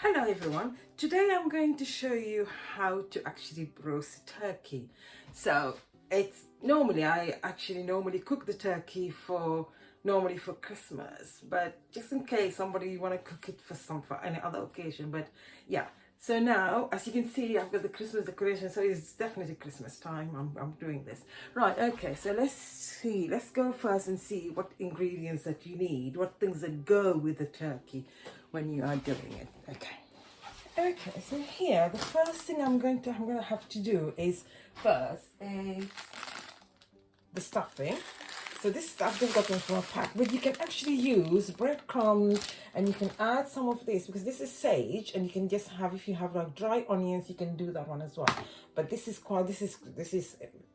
Hello everyone, today I'm going to show you how to actually roast turkey. So it's I actually normally cook the turkey for Christmas, but just in case somebody want to cook it for any other occasion. But yeah, so now as you can see I've got the Christmas decoration, so it's definitely Christmas time. I'm doing this. Right, okay, so let's go first and see what ingredients that you need, what things that go with the turkey when you are doing it. Okay, so here the first thing I'm going to have to do is first the stuffing. So this stuff just got from a pack, but you can actually use breadcrumbs and you can add some of this because this is sage, and you can just have, if you have like dry onions, you can do that one as well. But this is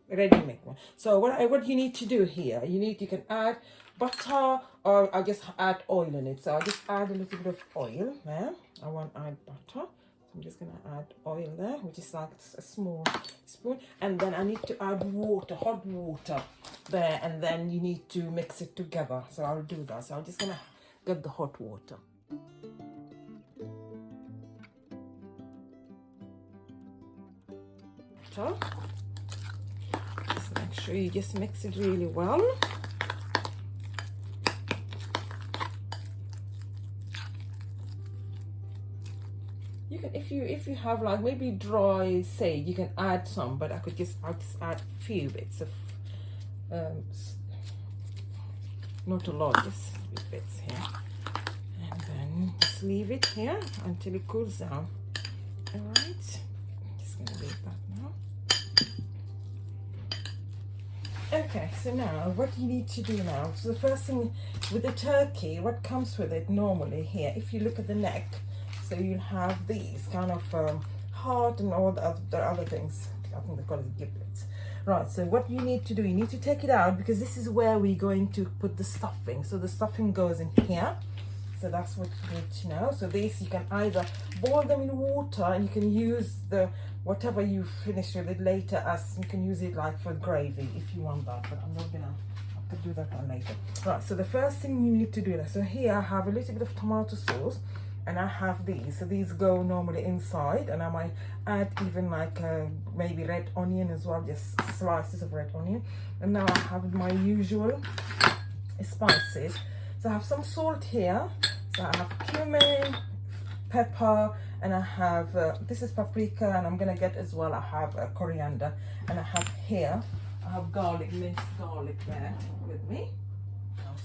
ready made one. So what you need to do here, you can add butter, or I'll just add oil in it. So I'll just add a little bit of oil there. I want to add butter. I'm just going to add oil there, which is like a small spoon. And then I need to add water, hot water there. And then you need to mix it together. So I'll do that. So I'm just going to get the hot water. So just make sure you just mix it really well. You can, if you have like maybe dry sage, you can add some, but I'll just add a few bits of not a lot, just a few bits here, and then just leave it here until it cools down. All right, I'm just gonna leave that now. Okay, so now what you need to do now, so the first thing with the turkey, what comes with it normally here, if you look at the neck, so you'll have these kind of heart and all the other things. I think they call it giblets. Right, so what you need to do, you need to take it out because this is where we're going to put the stuffing. So the stuffing goes in here. So that's what you need to know. So these, you can either boil them in water and you can use the whatever you finish with it later, as you can use it like for gravy if you want that, but I'm not gonna have to do that one later. Right, so the first thing you need to do that. So here I have a little bit of tomato sauce. And I have these, so these go normally inside, and I might add even like maybe red onion as well, just slices of red onion. And now I have my usual spices. So I have some salt here, so I have cumin, pepper, and I have, this is paprika, and I'm gonna get as well, I have coriander, and I have here, I have garlic, minced garlic there with me.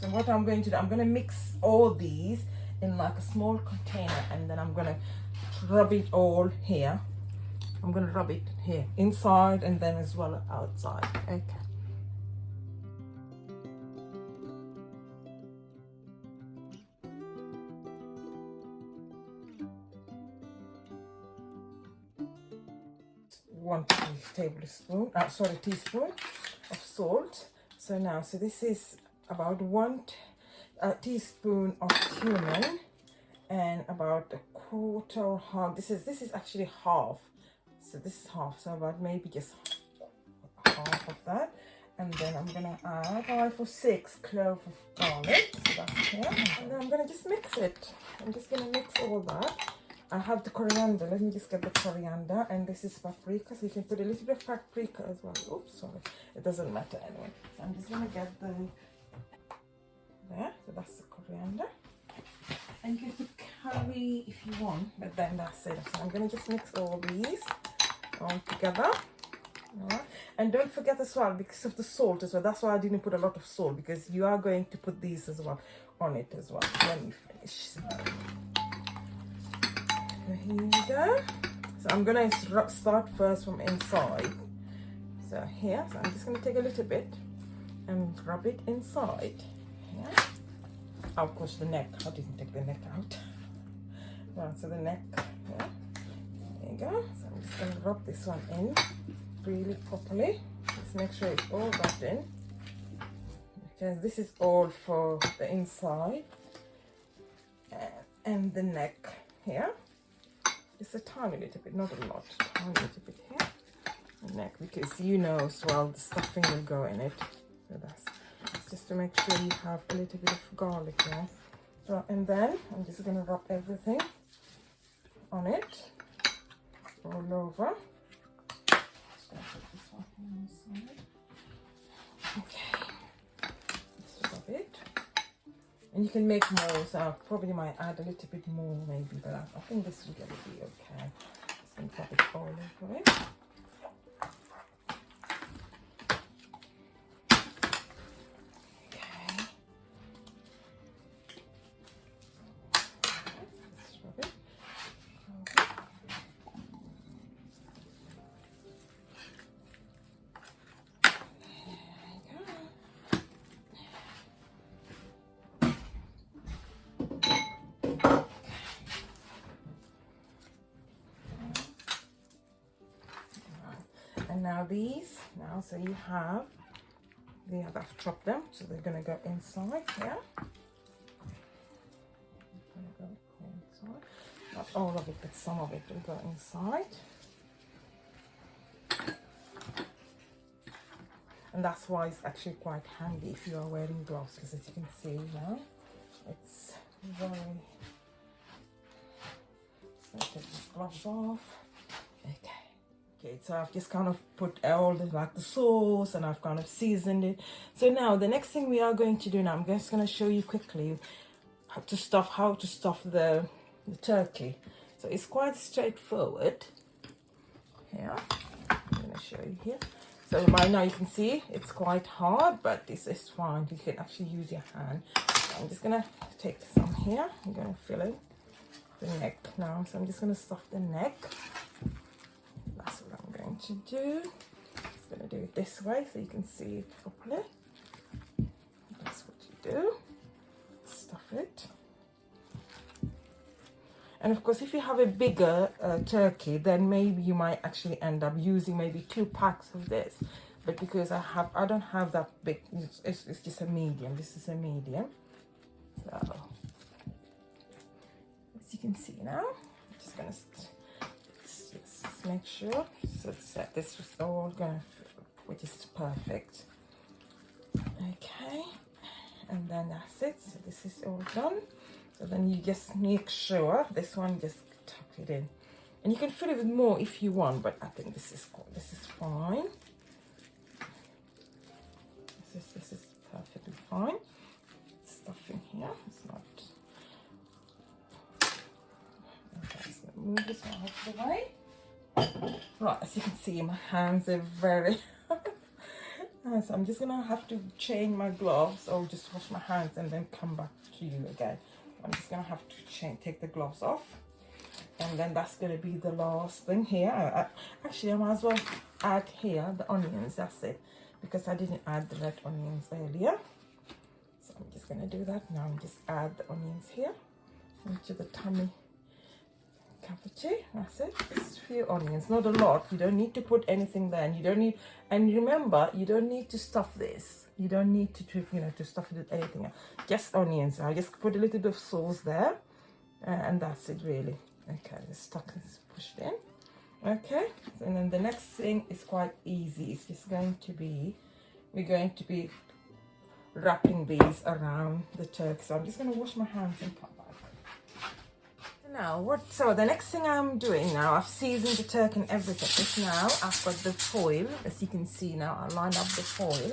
So what I'm going to do, I'm gonna mix all these in like a small container, and then I'm gonna rub it all here. I'm gonna rub it here inside and then as well outside. Okay. One teaspoon of salt. So now, so this is about one teaspoon of cumin and about a quarter or half. This is actually half. So this is half. So about maybe just half of that. And then I'm gonna add 5 or 6 cloves of garlic. So that's here. And then I'm gonna just mix it. I'm just gonna mix all that. I have the coriander. Let me just get the coriander, and this is paprika. So you can put a little bit of paprika as well. Oops, sorry. It doesn't matter anyway. So I'm just gonna get the there, so that's the coriander, and you can put curry if you want, but then that's it. So I'm going to just mix all these all together. All right. And don't forget as well, because of the salt as well, that's why I didn't put a lot of salt, because you are going to put these as well on it as well when you finish. So here you go. So I'm going to start first from inside. So here, so I'm just going to take a little bit and rub it inside. Yeah. Oh, of course, the neck. I didn't take the neck out. Right, so the neck. Yeah. There you go. So I'm just going to rub this one in really properly. Just make sure it's all rubbed in, because this is all for the inside and the neck here. Just a tiny little bit, not a lot. Tiny little bit here. The neck, because you know as well the stuffing will go in it. So that's just to make sure you have a little bit of garlic there. So, and then I'm just going to rub everything on it, all over. Just gonna put this one on the side. Okay, let's rub it. And you can make more, so I probably might add a little bit more maybe, but I think this is going to be okay. Just going to pop it all over it. Okay. Let's rub it. And now these, so you have, I've chopped them, so they're going to go inside here. Go inside. Not all of it, but some of it will go inside. And that's why it's actually quite handy if you are wearing gloves, because as you can see now, it's very, so take these gloves off. Okay, so I've just kind of put all the, like the sauce, and I've kind of seasoned it. So now the next thing we are going to do now, I'm just going to show you quickly how to stuff the turkey. So it's quite straightforward. Here, I'm going to show you here. So by now you can see it's quite hard, but this is fine. You can actually use your hand. So I'm just going to take some here. I'm going to fill in the neck now. So I'm just going to stuff the neck. That's what I'm going to do. Just going to do it this way so you can see it properly. That's what you do. Stuff it. And of course, if you have a bigger turkey, then maybe you might actually end up using maybe 2 packs of this. But because I don't have that big, it's just a medium. This is a medium. So as you can see now, I'm just going to just make sure so that this is all going to, which is perfect. Okay, and then that's it. So this is all done. So then you just make sure this one, just tuck it in, and you can fill it with more if you want, but I think this is fine. This is perfectly fine. Stuffing here, it's not. Okay, so move this one out of the way. Right, as you can see, my hands are very so I'm just gonna have to change my gloves, or just wash my hands and then come back to you again. I'm just gonna have to take the gloves off, and then that's gonna be the last thing here. Actually, I might as well add here the onions. That's it, because I didn't add the red onions earlier. So I'm just gonna do that now and just add the onions here into the tummy cavity. That's it. Just a few onions, not a lot. You don't need to put anything there, and you don't need. And remember, you don't need to stuff this. You don't need to to stuff it with anything else. Just onions. I just put a little bit of sauce there, and that's it really. Okay, just tuck this, push it in. Okay, and then the next thing is quite easy. It's just going to be, we're going to be wrapping these around the turkey. So I'm just going to wash my hands and come back. Now, so the next thing I'm doing now, I've seasoned the turkey and everything. Is now I've got the foil, as you can see now. I lined up the foil,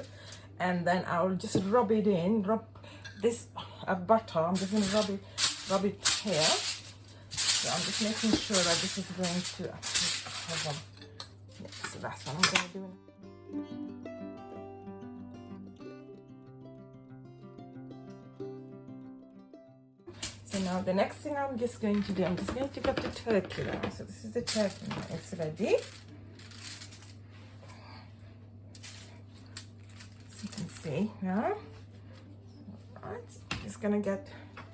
and then I'll just rub it in. Rub this butter. I'm just going to rub it here. So I'm just making sure that this is going to actually cover. Yeah, so that's what I'm going to do. So now the next thing I'm just going to do, I'm just going to cut the turkey now. So this is the turkey now. It's ready. As you can see now. Alright, just gonna get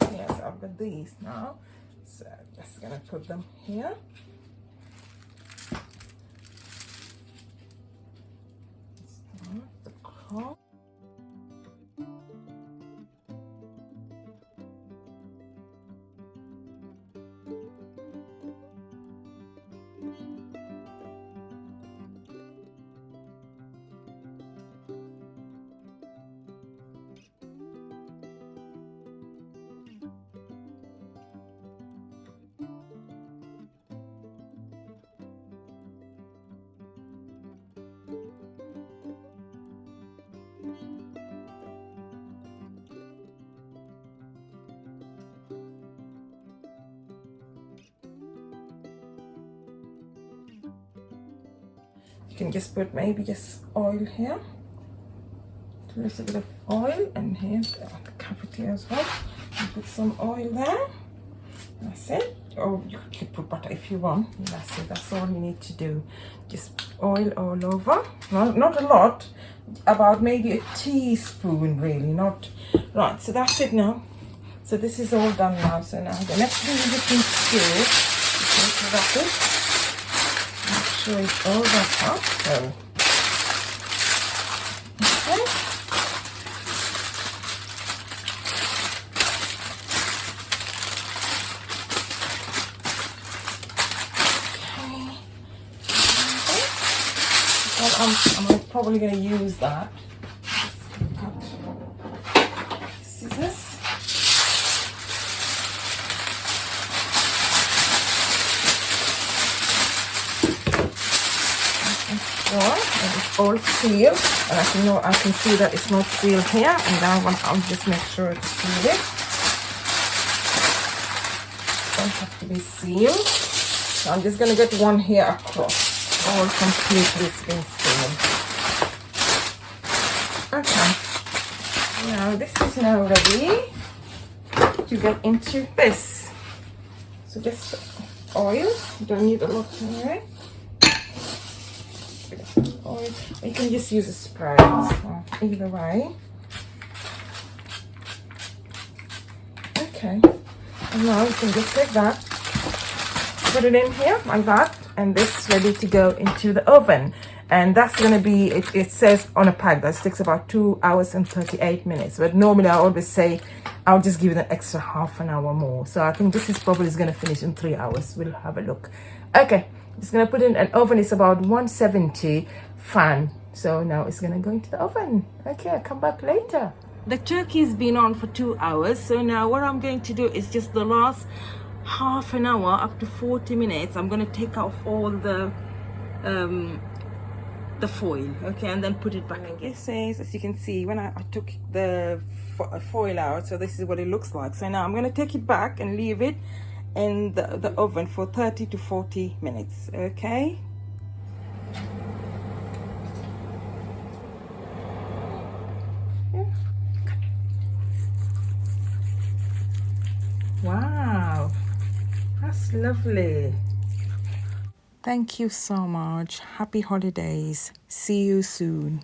here. So I've got these now. So I'm just gonna put them here. Start the crop. You can just put maybe just oil here, a little bit of oil, and here the cavity as well. And put some oil there. That's it. Or you can put butter if you want. That's it. That's all you need to do. Just oil all over. Well, not a lot. About maybe a teaspoon, really. Not right. So that's it now. So this is all done now. So now the next thing you just need to do is to wrap it. Make sure it's all wrapped up. So okay. I'm probably going to use that. Scissors. And it's all sealed, and I can see that it's not sealed here, and that one I'll just make sure it's sealed. Don't have to be sealed. So I'm just going to get one here across. All completely been sealed. Okay. Now this is now ready to get into this. So just oil. You don't need a lot anyway. Oil. You can just use a spray. So either way. Okay. And now you can just take that, put it in here like that. And this is ready to go into the oven, and that's going to be it says on a pack that takes about 2 hours and 38 minutes, but normally I always say I'll just give it an extra half an hour more. So I think this is probably going to finish in 3 hours. We'll have a look. Okay, it's going to put in an oven. It's about 170 fan. So now it's going to go into the oven. Okay, I'll come back later. The turkey's been on for 2 hours, so now what I'm going to do is just the last half an hour up to 40 minutes. I'm going to take off all the foil, okay, and then put it back again. It says, as you can see, when I took the foil out, so this is what it looks like. So now I'm going to take it back and leave it in the oven for 30 to 40 minutes, okay. Wow, that's lovely. Thank you so much. Happy holidays. See you soon.